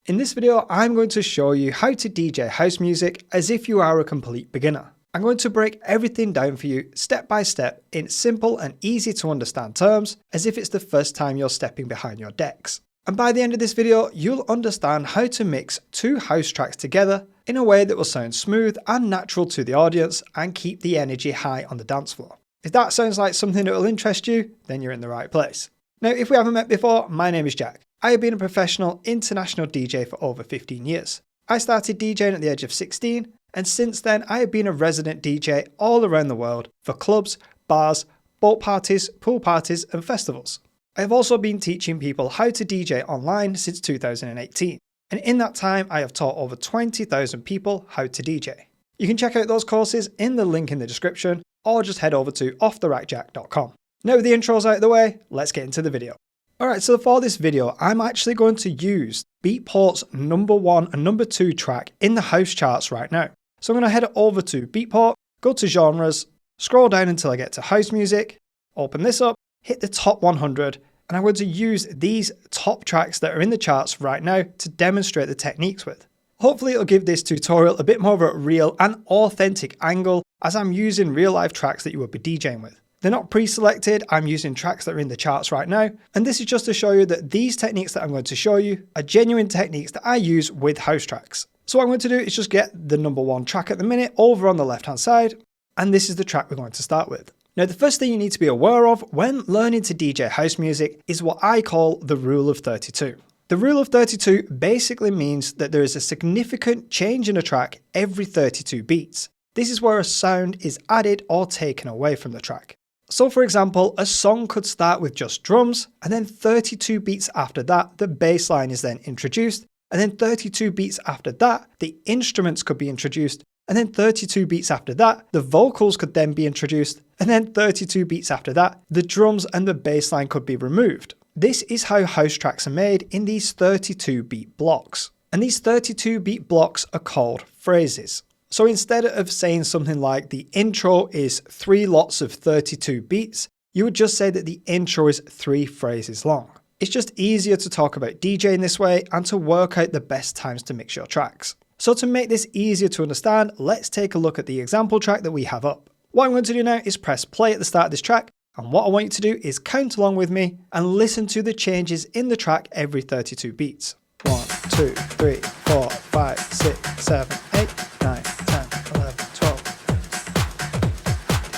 In this video, I'm going to show you how to DJ house music as if you are a complete beginner. I'm going to break everything down for you step by step in simple and easy to understand terms as if it's the first time you're stepping behind your decks. And by the end of this video, you'll understand how to mix two house tracks together in a way that will sound smooth and natural to the audience and keep the energy high on the dance floor. If that sounds like something that will interest you, then you're in the right place. Now, if we haven't met before, my name is Jack. I have been a professional international DJ for over 15 years. I started DJing at the age of 16, and since then I have been a resident DJ all around the world for clubs, bars, boat parties, pool parties and festivals. I have also been teaching people how to DJ online since 2018, and in that time I have taught over 20,000 people how to DJ. You can check out those courses in the link in the description, or just head over to offtherackjack.com. Now with the intros out of the way, let's get into the video. Alright, so for this video, I'm actually going to use Beatport's #1 and #2 track in the house charts right now. So I'm going to head over to Beatport, go to genres, scroll down until I get to house music, open this up, hit the top 100, and I'm going to use these top tracks that are in the charts right now to demonstrate the techniques with. Hopefully it'll give this tutorial a bit more of a real and authentic angle as I'm using real life tracks that you would be DJing with. They're not pre-selected, I'm using tracks that are in the charts right now, and this is just to show you that these techniques that I'm going to show you are genuine techniques that I use with house tracks. So what I'm going to do is just get the #1 track at the minute over on the left hand side, and this is the track we're going to start with. Now the first thing you need to be aware of when learning to DJ house music is what I call the rule of 32. The rule of 32 basically means that there is a significant change in a track every 32 beats. This is where a sound is added or taken away from the track. So for example, a song could start with just drums, and then 32 beats after that, the bass line is then introduced, and then 32 beats after that, the instruments could be introduced, and then 32 beats after that, the vocals could then be introduced, and then 32 beats after that, the drums and the bass line could be removed. This is how house tracks are made in these 32 beat blocks. And these 32 beat blocks are called phrases. So instead of saying something like the intro is 3 lots of 32 beats, you would just say that the intro is 3 phrases long. It's just easier to talk about DJing this way and to work out the best times to mix your tracks. So to make this easier to understand, let's take a look at the example track that we have up. What I'm going to do now is press play at the start of this track, and what I want you to do is count along with me and listen to the changes in the track every 32 beats. 1, 2, 3, 4, 5, 6, 7, 8, 9, 10, 11, 12,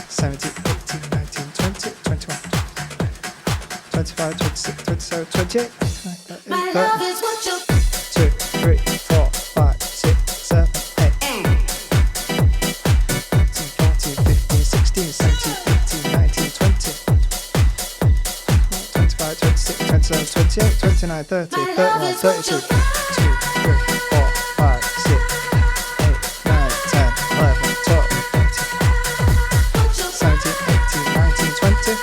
17, 18, 19, 20, 21, 25, 26, 27, 28, 29, 30, 2, 3, 4, 5, 6, 7, 8, 13, 14, 15, 16, 17, 18, 19, 20, 25, 26, 27, 28, 29, 30, 31, 32, 2, 3, 4, 5, 6, 8, 9, 10, 11, 12, 13, 17, 18, 19, 20,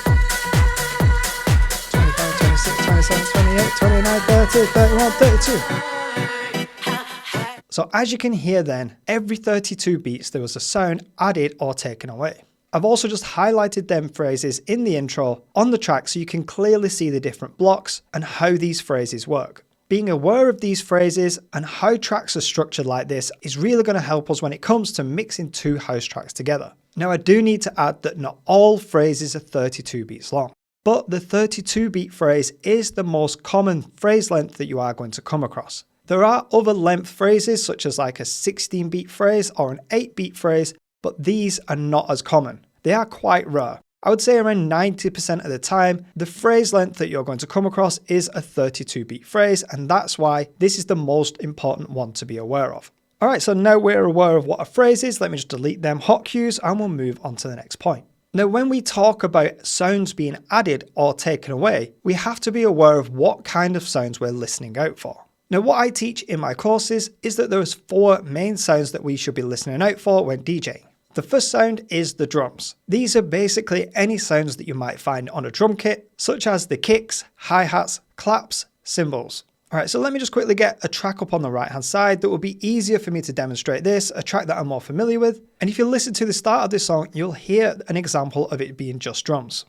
25, 26, 27, 28, 29, 30, 31, 32. So as you can hear then, every 32 beats there was a sound added or taken away. I've also just highlighted them phrases in the intro on the track so you can clearly see the different blocks and how these phrases work. Being aware of these phrases and how tracks are structured like this is really going to help us when it comes to mixing two house tracks together. Now I do need to add that not all phrases are 32 beats long, but the 32 beat phrase is the most common phrase length that you are going to come across. There are other length phrases such as like a 16 beat phrase or an 8 beat phrase, but these are not as common. They are quite rare. I would say around 90% of the time, the phrase length that you're going to come across is a 32 beat phrase, and that's why this is the most important one to be aware of. Alright, so now we're aware of what a phrase is, let me just delete them hot cues and we'll move on to the next point. Now when we talk about sounds being added or taken away, we have to be aware of what kind of sounds we're listening out for. Now what I teach in my courses is that there's 4 main sounds that we should be listening out for when DJing. The first sound is the drums. These are basically any sounds that you might find on a drum kit, such as the kicks, hi-hats, claps, cymbals. Alright, so let me just quickly get a track up on the right hand side that will be easier for me to demonstrate this, a track that I'm more familiar with. And if you listen to the start of this song, you'll hear an example of it being just drums.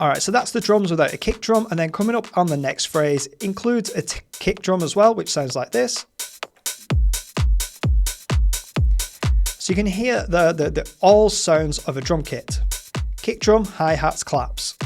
Alright, so that's the drums without a kick drum, and then coming up on the next phrase includes a kick drum as well, which sounds like this. So you can hear the all sounds of a drum kit. Kick drum, hi-hats, claps.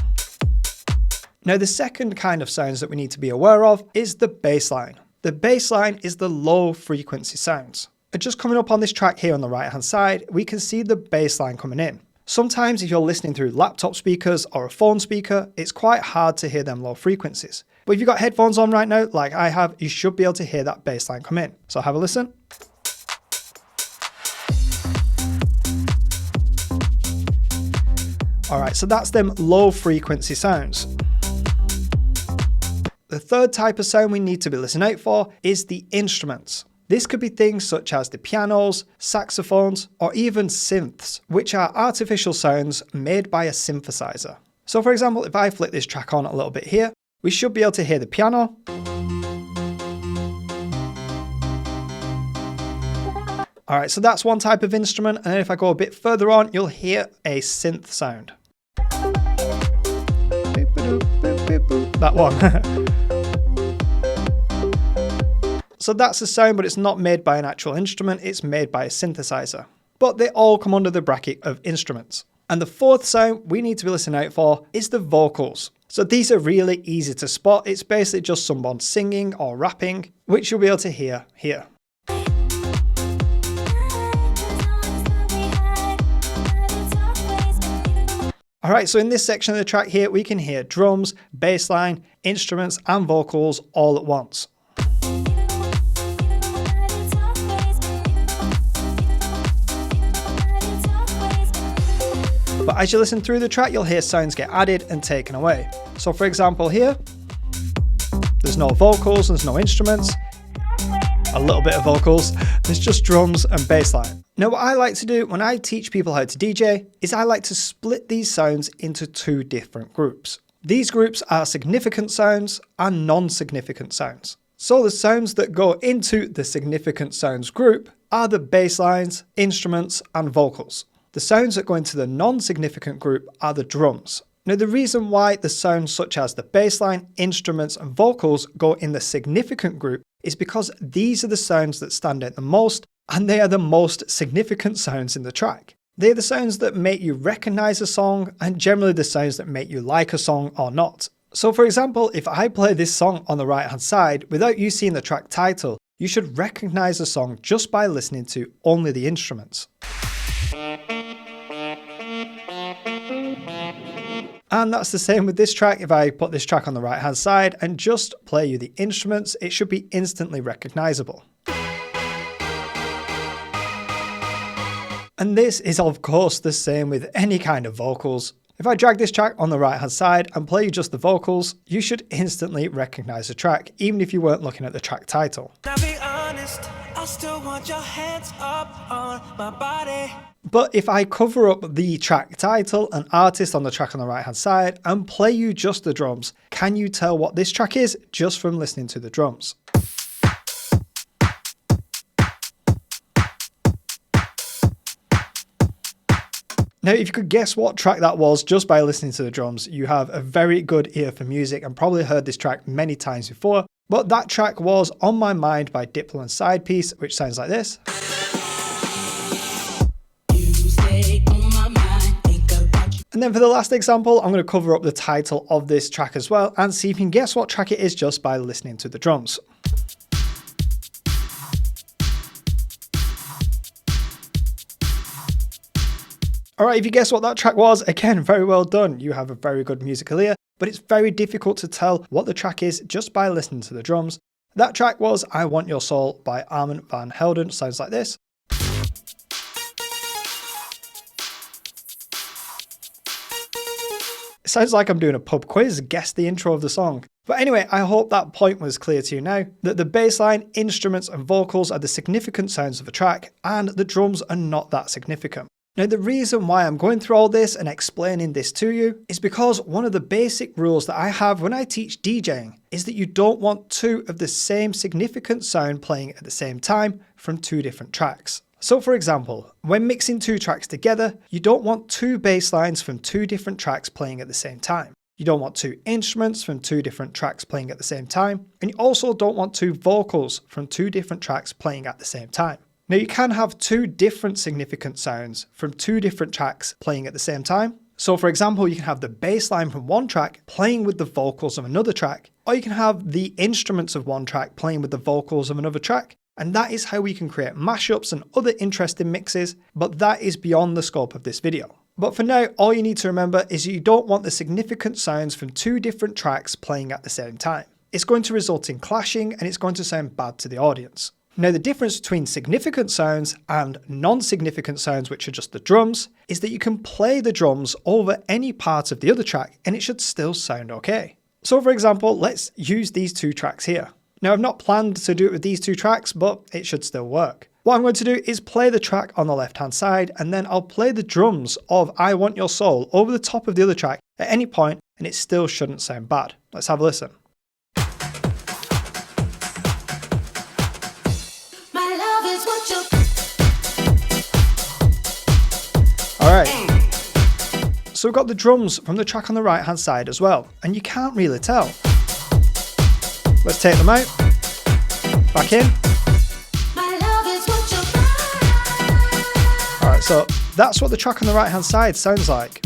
Now the second kind of sounds that we need to be aware of is the bass line. The bass line is the low frequency sounds. And just coming up on this track here on the right hand side, we can see the bass line coming in. Sometimes if you're listening through laptop speakers or a phone speaker, it's quite hard to hear them low frequencies. But if you've got headphones on right now, like I have, you should be able to hear that bass line come in. So have a listen. Alright, so that's them low frequency sounds. The third type of sound we need to be listening out for is the instruments. This could be things such as the pianos, saxophones, or even synths, which are artificial sounds made by a synthesizer. So for example, if I flick this track on a little bit here, we should be able to hear the piano. Alright, so that's one type of instrument, and then if I go a bit further on, you'll hear a synth sound. That one. So that's a sound, but it's not made by an actual instrument, it's made by a synthesizer. But they all come under the bracket of instruments. And the fourth sound we need to be listening out for is the vocals. So these are really easy to spot. It's basically just someone singing or rapping, which you'll be able to hear here. Alright, so in this section of the track here, we can hear drums, bass line, instruments, and vocals all at once. But as you listen through the track, you'll hear sounds get added and taken away. So for example here, there's no vocals, there's no instruments, a little bit of vocals, there's just drums and bass line. Now what I like to do when I teach people how to DJ is I like to split these sounds into two different groups. These groups are significant sounds and non-significant sounds. So the sounds that go into the significant sounds group are the bass lines, instruments, and vocals. The sounds that go into the non-significant group are the drums. Now the reason why the sounds such as the bass line, instruments, and vocals go in the significant group is because these are the sounds that stand out the most, and they are the most significant sounds in the track. They're the sounds that make you recognize a song, and generally the sounds that make you like a song or not. So for example, if I play this song on the right hand side, without you seeing the track title, you should recognize the song just by listening to only the instruments. And that's the same with this track. If I put this track on the right hand side and just play you the instruments, it should be instantly recognizable. And this is of course the same with any kind of vocals. If I drag this track on the right hand side and play you just the vocals, you should instantly recognize the track, even if you weren't looking at the track title. Now be honest, I still want your hands up on my body. But if I cover up the track title and artist on the track on the right hand side and play you just the drums, can you tell what this track is just from listening to the drums? Now, if you could guess what track that was just by listening to the drums, you have a very good ear for music and probably heard this track many times before. But that track was On My Mind by Diplo and Side Piece, which sounds like this. And then for the last example, I'm going to cover up the title of this track as well and see if you can guess what track it is just by listening to the drums. Alright, if you guess what that track was, again, very well done. You have a very good musical ear, but it's very difficult to tell what the track is just by listening to the drums. That track was I Want Your Soul by Armand van Helden. Sounds like this. It sounds like I'm doing a pub quiz, guess the intro of the song. But anyway, I hope that point was clear to you now, that the bass line, instruments and vocals are the significant sounds of a track, and the drums are not that significant. Now the reason why I'm going through all this and explaining this to you is because one of the basic rules that I have when I teach DJing is that you don't want two of the same significant sound playing at the same time from two different tracks. So for example, when mixing two tracks together, you don't want two bass lines from two different tracks playing at the same time. You don't want two instruments from two different tracks playing at the same time, and you also don't want two vocals from two different tracks playing at the same time. Now you can have two different significant sounds from two different tracks playing at the same time. So for example, you can have the bass line from one track playing with the vocals of another track, or you can have the instruments of one track playing with the vocals of another track. And that is how we can create mashups and other interesting mixes, but that is beyond the scope of this video. But for now, all you need to remember is you don't want the significant sounds from two different tracks playing at the same time. It's going to result in clashing and it's going to sound bad to the audience. Now the difference between significant sounds and non-significant sounds, which are just the drums, is that you can play the drums over any part of the other track and it should still sound okay. So for example, let's use these two tracks here. Now I've not planned to do it with these two tracks, but it should still work. What I'm going to do is play the track on the left hand side and then I'll play the drums of I Want Your Soul over the top of the other track at any point and it still shouldn't sound bad. Let's have a listen. Alright, so we've got the drums from the track on the right hand side as well, and you can't really tell. Let's take them out, back in. Alright, so that's what the track on the right hand side sounds like.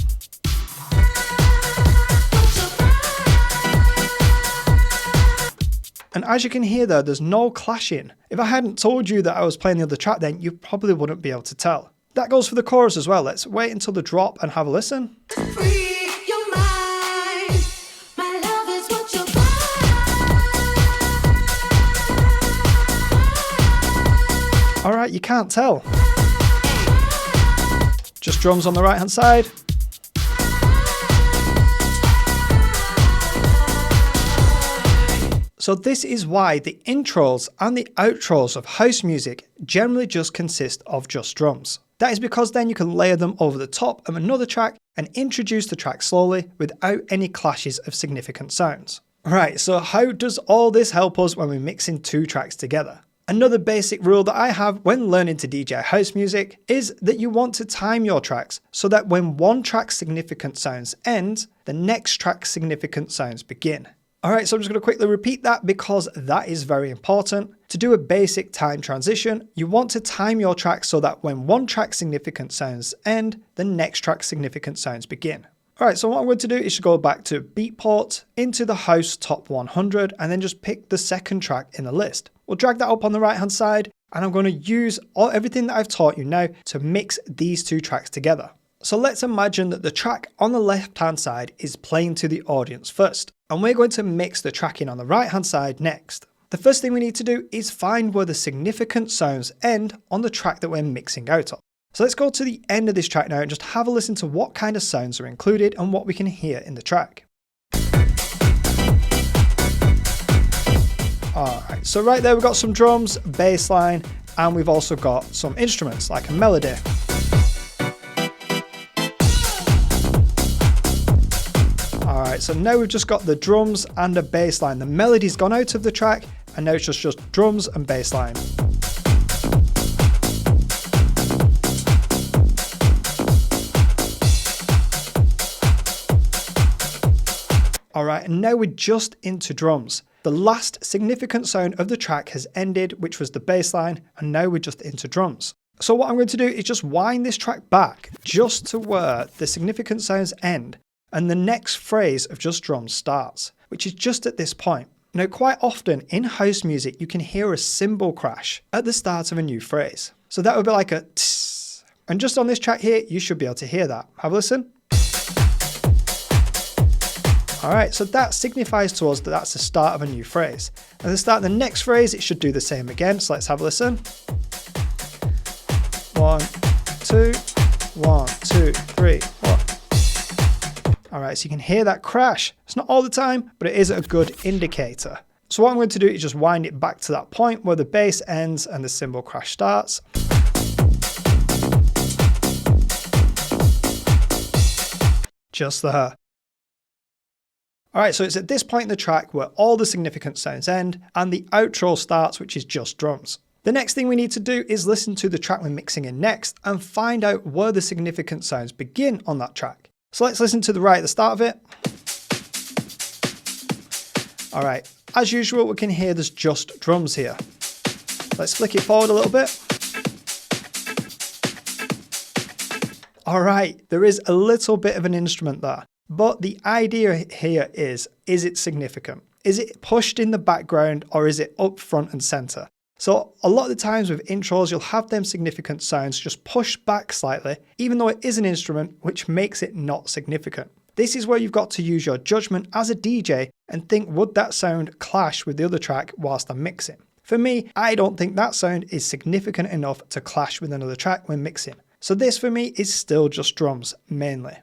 And as you can hear there, there's no clashing. If I hadn't told you that I was playing the other track, then you probably wouldn't be able to tell. That goes for the chorus as well. Let's wait until the drop and have a listen. Alright, you can't tell. Just drums on the right hand side. So this is why the intros and the outros of house music generally just consist of just drums. That is because then you can layer them over the top of another track and introduce the track slowly without any clashes of significant sounds. Right, so how does all this help us when we're mixing two tracks together? Another basic rule that I have when learning to DJ house music is that you want to time your tracks so that when one track's significant sounds end, the next track's significant sounds begin. Alright, so I'm just going to quickly repeat that because that is very important. To do a basic time transition, you want to time your track so that when one track's significant sounds end, the next track's significant sounds begin. Alright, so what I'm going to do is go back to Beatport, into the House Top 100, and then just pick the second track in the list. We'll drag that up on the right hand side, and I'm going to use everything that I've taught you now to mix these two tracks together. So let's imagine that the track on the left hand side is playing to the audience first, and we're going to mix the tracking on the right hand side next. The first thing we need to do is find where the significant sounds end on the track that we're mixing out of. So let's go to the end of this track now and just have a listen to what kind of sounds are included and what we can hear in the track. Alright, so right there we've got some drums, bass line, and we've also got some instruments like a melody. Alright, so now we've just got the drums and a bass line. The melody's gone out of the track and now it's just drums and bass line. Alright, and now we're just into drums. The last significant sound of the track has ended, which was the bass line, and now we're just into drums. So what I'm going to do is just wind this track back just to where the significant sounds end and the next phrase of just drums starts, which is just at this point. Now quite often in house music you can hear a cymbal crash at the start of a new phrase. So that would be like a tss, and just on this track here you should be able to hear that. Have a listen. Alright, so that signifies to us that that's the start of a new phrase. At the start of the next phrase it should do the same again, so let's have a listen. 1, 2, 1, 2, 3, 4. Alright, so you can hear that crash. It's not all the time, but it is a good indicator. So what I'm going to do is just wind it back to that point where the bass ends and the cymbal crash starts. Just there. Alright, so it's at this point in the track where all the significant sounds end and the outro starts, which is just drums. The next thing we need to do is listen to the track we're mixing in next and find out where the significant sounds begin on that track. So let's listen to the right at the start of it. All right, as usual, we can hear there's just drums here. Let's flick it forward a little bit. All right, there is a little bit of an instrument there, but the idea here is it significant? Is it pushed in the background or is it up front and center? So a lot of the times with intros, you'll have them significant sounds just pushed back slightly, even though it is an instrument, which makes it not significant. This is where you've got to use your judgment as a DJ and think, would that sound clash with the other track whilst I'm mixing? For me, I don't think that sound is significant enough to clash with another track when mixing. So this for me is still just drums, mainly.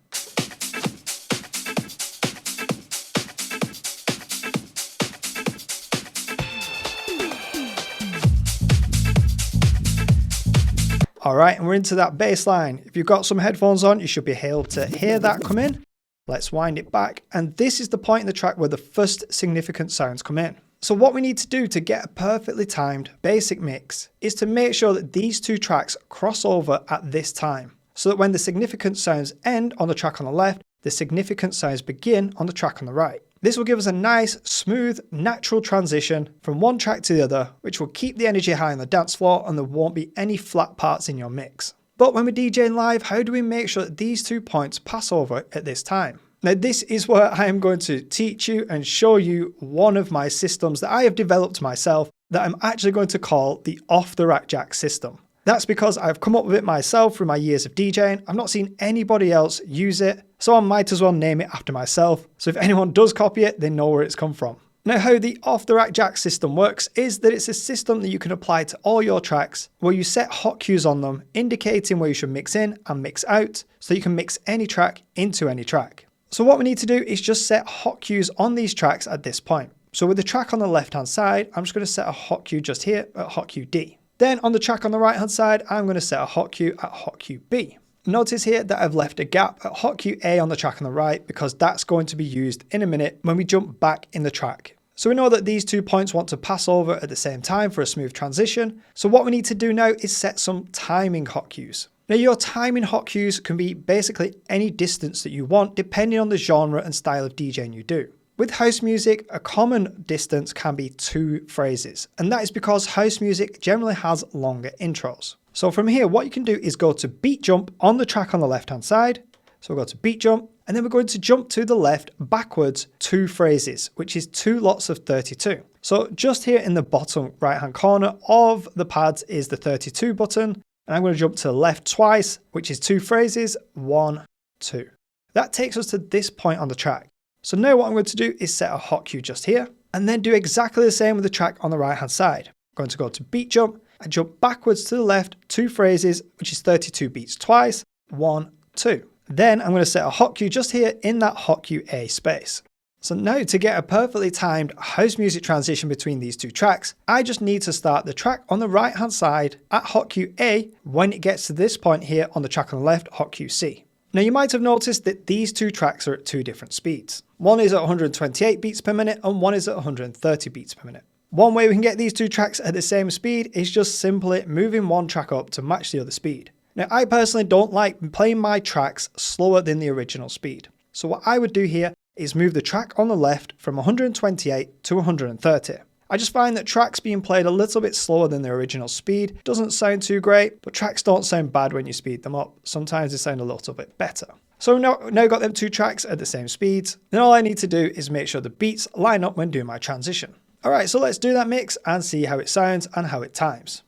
All right, and we're into that bass line. If you've got some headphones on, you should be able to hear that come in. Let's wind it back. And this is the point in the track where the first significant sounds come in. So what we need to do to get a perfectly timed basic mix is to make sure that these two tracks cross over at this time, so that when the significant sounds end on the track on the left, the significant sounds begin on the track on the right. This will give us a nice, smooth, natural transition from one track to the other, which will keep the energy high on the dance floor and there won't be any flat parts in your mix. But when we're DJing live, how do we make sure that these 2 points pass over at this time? Now, this is where I am going to teach you and show you one of my systems that I have developed myself that I'm actually going to call the off-the-rack jack system. That's because I've come up with it myself through my years of DJing. I've not seen anybody else use it, so I might as well name it after myself. So if anyone does copy it, they know where it's come from. Now, how the off-the-rack jack system works is that it's a system that you can apply to all your tracks where you set hot cues on them, indicating where you should mix in and mix out, so you can mix any track into any track. So what we need to do is just set hot cues on these tracks at this point. So with the track on the left-hand side, I'm just going to set a hot cue just here at hot cue D. Then on the track on the right-hand side, I'm going to set a hot cue at hot cue B. Notice here that I've left a gap at hot cue A on the track on the right because that's going to be used in a minute when we jump back in the track. So we know that these 2 points want to pass over at the same time for a smooth transition. So what we need to do now is set some timing hot cues. Now your timing hot cues can be basically any distance that you want depending on the genre and style of DJing you do. With house music, a common distance can be 2 phrases, and that is because house music generally has longer intros. So from here, what you can do is go to beat jump on the track on the left-hand side. So we'll go to beat jump, and then we're going to jump to the left backwards 2 phrases, which is 2 lots of 32. So just here in the bottom right-hand corner of the pads is the 32 button, and I'm going to jump to the left twice, which is 2 phrases, 1, 2. That takes us to this point on the track. So now what I'm going to do is set a hot cue just here, and then do exactly the same with the track on the right-hand side. I'm going to go to beat jump, and jump backwards to the left 2 phrases, which is 32 beats twice, 1, 2. Then I'm going to set a hot cue just here in that hot cue A space. So now to get a perfectly timed house music transition between these 2 tracks, I just need to start the track on the right hand side at hot cue A when it gets to this point here on the track on the left, hot cue C. Now you might have noticed that these 2 tracks are at 2 different speeds. One is at 128 beats per minute and one is at 130 beats per minute. One way we can get these 2 tracks at the same speed is just simply moving one track up to match the other speed. Now I personally don't like playing my tracks slower than the original speed. So what I would do here is move the track on the left from 128 to 130. I just find that tracks being played a little bit slower than their original speed doesn't sound too great, but tracks don't sound bad when you speed them up. Sometimes they sound a little bit better. So now got them 2 tracks at the same speeds. Then all I need to do is make sure the beats line up when doing my transition. Alright, so let's do that mix and see how it sounds and how it times.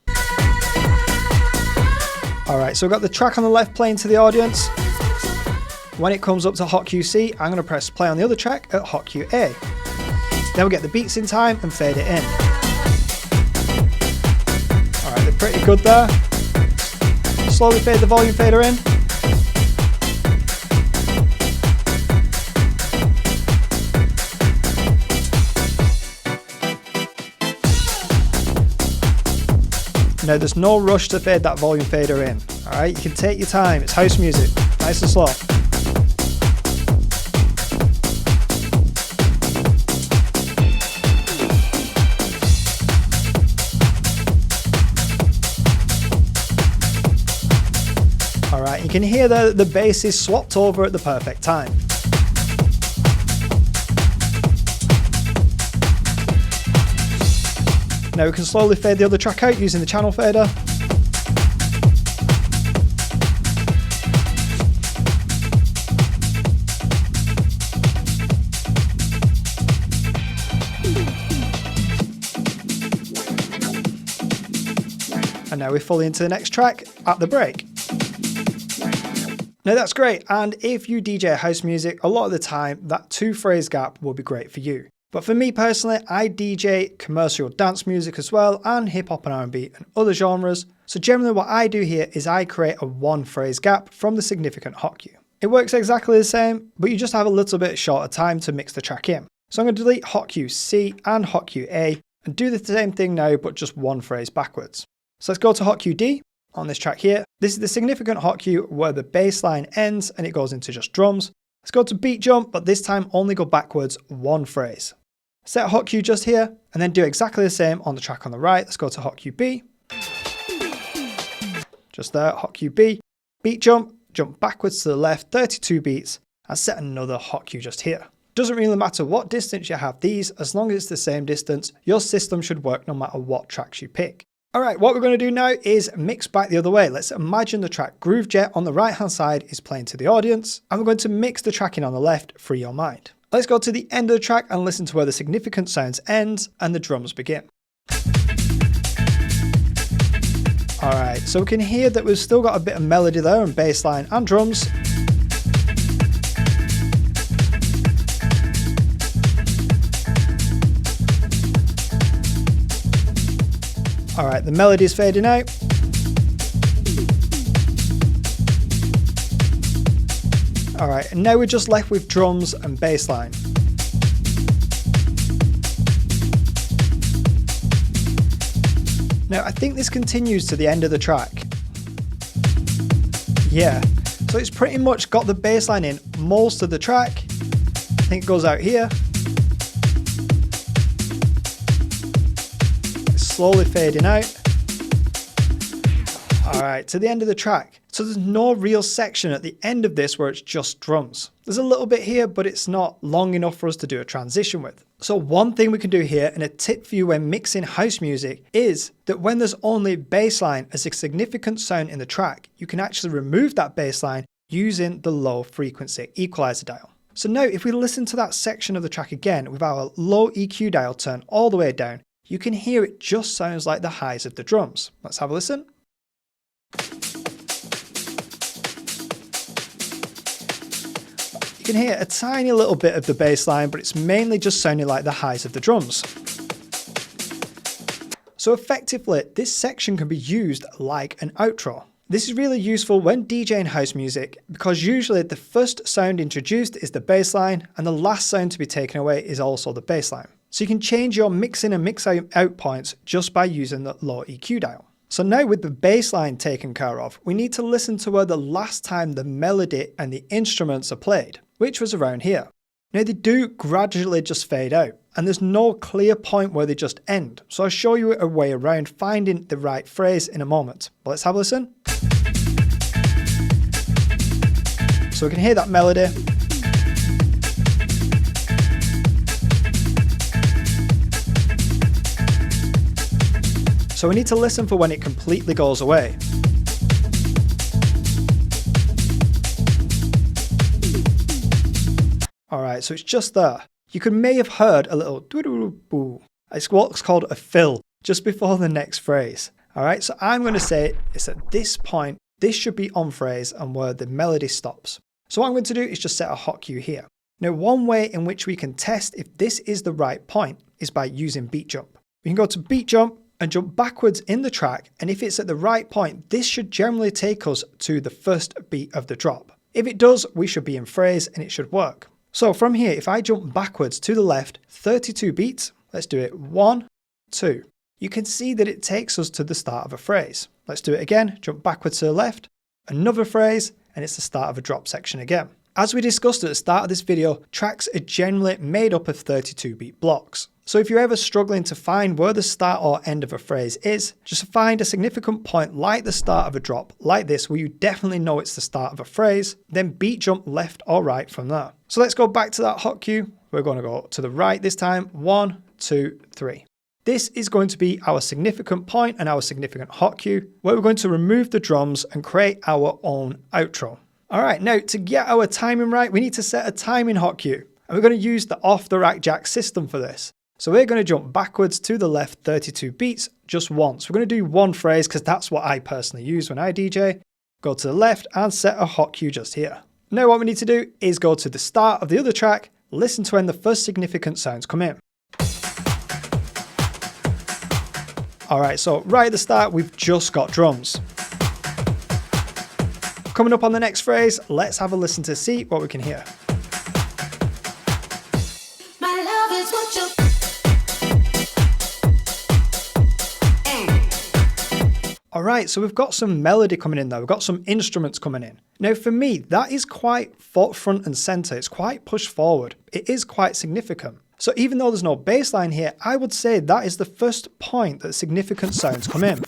Alright, so I've got the track on the left playing to the audience. When it comes up to hot cue C, I'm going to press play on the other track at hot cue A. Then we get the beats in time and fade it in. Alright, they're pretty good there. Slowly fade the volume fader in. Now there's no rush to fade that volume fader in. Alright, you can take your time, it's house music, nice and slow. Alright, you can hear that the bass is swapped over at the perfect time. Now we can slowly fade the other track out using the channel fader. And now we're fully into the next track at the break. Now that's great, and if you DJ house music, a lot of the time that 2-phrase gap will be great for you. But for me personally, I DJ commercial dance music as well, and hip hop and R&B and other genres. So generally what I do here is I create a 1-phrase gap from the significant hot cue. It works exactly the same, but you just have a little bit shorter time to mix the track in. So I'm going to delete hot cue C and hot cue A, and do the same thing now, but just 1 phrase backwards. So let's go to hot cue D on this track here. This is the significant hot cue where the bass line ends and it goes into just drums. Let's go to beat jump, but this time only go backwards 1 phrase. Set a hot cue just here, and then do exactly the same on the track on the right. Let's go to hot cue B. Just there, hot cue B. Beat jump, jump backwards to the left 32 beats, and set another hot cue just here. Doesn't really matter what distance you have these, as long as it's the same distance, your system should work no matter what tracks you pick. Alright, what we're going to do now is mix back the other way. Let's imagine the track Groove Jet on the right hand side is playing to the audience, and we're going to mix the track in on the left, Free Your Mind. Let's go to the end of the track and listen to where the significant sounds ends and the drums begin. Alright, so we can hear that we've still got a bit of melody there and bass line and drums. Alright, the melody is fading out. Alright, and now we're just left with drums and bass line. Now I think this continues to the end of the track. Yeah, so it's pretty much got the bass line in most of the track. I think it goes out here. Slowly fading out. Alright, to the end of the track. So there's no real section at the end of this where it's just drums. There's a little bit here, but it's not long enough for us to do a transition with. So one thing we can do here, and a tip for you when mixing house music, is that when there's only bass line as a significant sound in the track, you can actually remove that bass line using the low frequency equalizer dial. So now if we listen to that section of the track again with our low EQ dial turned all the way down, you can hear it just sounds like the highs of the drums. Let's have a listen. You can hear a tiny little bit of the bass line, but it's mainly just sounding like the highs of the drums. So effectively, this section can be used like an outro. This is really useful when DJing house music because usually the first sound introduced is the bass line and the last sound to be taken away is also the bass line. So you can change your mix in and mix out points just by using the low EQ dial. So now with the bass line taken care of, we need to listen to where the last time the melody and the instruments are played, which was around here. Now they do gradually just fade out, and there's no clear point where they just end. So I'll show you a way around finding the right phrase in a moment. But let's have a listen. So we can hear that melody. So we need to listen for when it completely goes away. Alright, so it's just there. You may have heard a little doo-doo-boo. It's what's called a fill, just before the next phrase. Alright, so I'm going to say it's at this point, this should be on phrase and where the melody stops. So what I'm going to do is just set a hot cue here. Now one way in which we can test if this is the right point is by using beat jump. We can go to beat jump and jump backwards in the track, and if it's at the right point, this should generally take us to the first beat of the drop. If it does, we should be in phrase and it should work. So from here, if I jump backwards to the left 32 beats, let's do it 1, 2. You can see that it takes us to the start of a phrase. Let's do it again, jump backwards to the left, another phrase, and it's the start of a drop section again. As we discussed at the start of this video, tracks are generally made up of 32 beat blocks. So if you're ever struggling to find where the start or end of a phrase is, just find a significant point like the start of a drop, like this, where you definitely know it's the start of a phrase, then beat jump left or right from there. So let's go back to that hot cue. We're going to go to the right this time, 1, 2, 3. This is going to be our significant point and our significant hot cue, where we're going to remove the drums and create our own outro. All right, now to get our timing right, we need to set a timing hot cue. And we're going to use the off-the-rack jack system for this. So we're going to jump backwards to the left 32 beats just once. We're going to do one phrase because that's what I personally use when I DJ. Go to the left and set a hot cue just here. Now what we need to do is go to the start of the other track, listen to when the first significant sounds come in. All right, so right at the start, we've just got drums. Coming up on the next phrase, let's have a listen to see what we can hear. Alright, so we've got some melody coming in there, we've got some instruments coming in. Now for me, that is quite front and center, it's quite pushed forward. It is quite significant. So even though there's no bass line here, I would say that is the first point that significant sounds come in.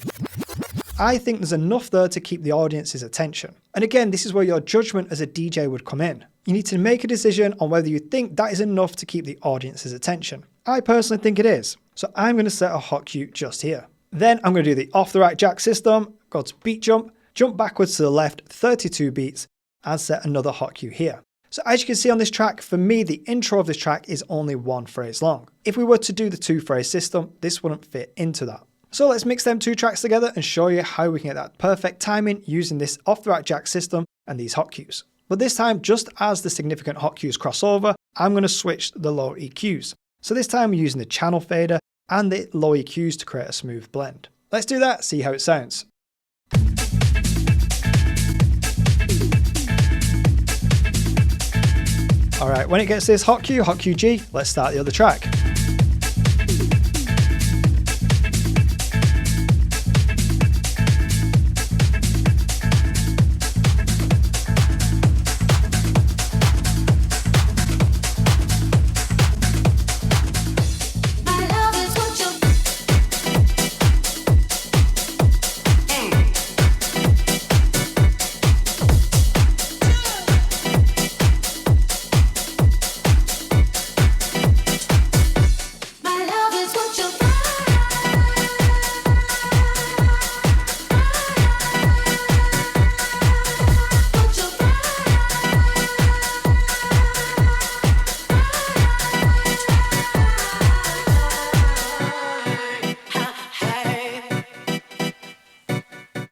I think there's enough there to keep the audience's attention. And again, this is where your judgment as a DJ would come in. You need to make a decision on whether you think that is enough to keep the audience's attention. I personally think it is. So I'm going to set a hot cue just here. Then I'm going to do the off-the-rack jack system, go to beat jump backwards to the left 32 beats, and set another hot cue here. So as you can see on this track, for me, the intro of this track is only one phrase long. If we were to do the two-phrase system, this wouldn't fit into that. So let's mix them two tracks together and show you how we can get that perfect timing using this off-the-rack jack system and these hot cues. But this time, just as the significant hot cues cross over, I'm going to switch the low EQs. So this time we're using the channel fader and the low EQs to create a smooth blend. Let's do that, see how it sounds. All right, when it gets this hot cue G, let's start the other track.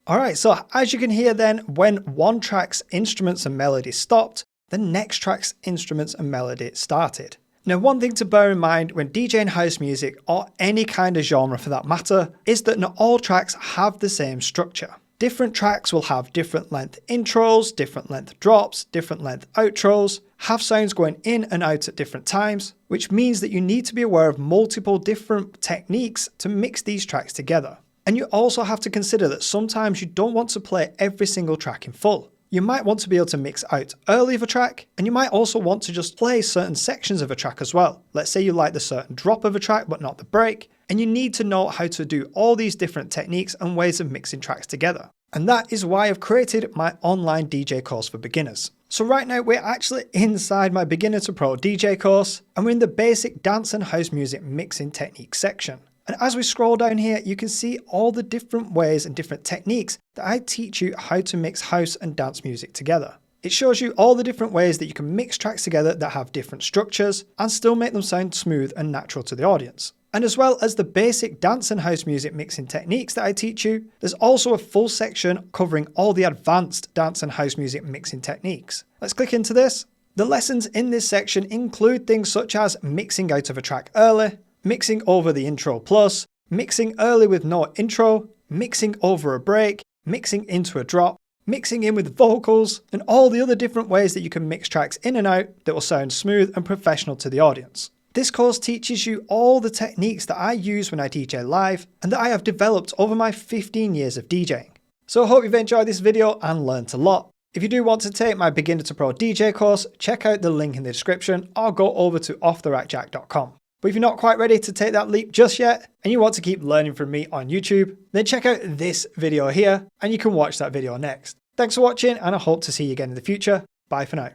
Alright, so as you can hear then, when one track's instruments and melody stopped, the next track's instruments and melody started. Now one thing to bear in mind when DJing house music, or any kind of genre for that matter, is that not all tracks have the same structure. Different tracks will have different length intros, different length drops, different length outros, have sounds going in and out at different times, which means that you need to be aware of multiple different techniques to mix these tracks together. And you also have to consider that sometimes you don't want to play every single track in full. You might want to be able to mix out early of a track, and you might also want to just play certain sections of a track as well. Let's say you like the certain drop of a track but not the break, and you need to know how to do all these different techniques and ways of mixing tracks together. And that is why I've created my online DJ course for beginners. So right now we're actually inside my beginner to pro DJ course, and we're in the basic dance and house music mixing techniques section. And as we scroll down here, you can see all the different ways and different techniques that I teach you how to mix house and dance music together. It shows you all the different ways that you can mix tracks together that have different structures and still make them sound smooth and natural to the audience. And as well as the basic dance and house music mixing techniques that I teach you, there's also a full section covering all the advanced dance and house music mixing techniques. Let's click into this. The lessons in this section include things such as mixing out of a track early, mixing over the intro plus, mixing early with no intro, mixing over a break, mixing into a drop, mixing in with vocals, and all the other different ways that you can mix tracks in and out that will sound smooth and professional to the audience. This course teaches you all the techniques that I use when I DJ live and that I have developed over my 15 years of DJing. So I hope you've enjoyed this video and learnt a lot. If you do want to take my beginner to pro DJ course, check out the link in the description or go over to offtherackjack.com. But if you're not quite ready to take that leap just yet, and you want to keep learning from me on YouTube, then check out this video here, and you can watch that video next. Thanks for watching, and I hope to see you again in the future. Bye for now.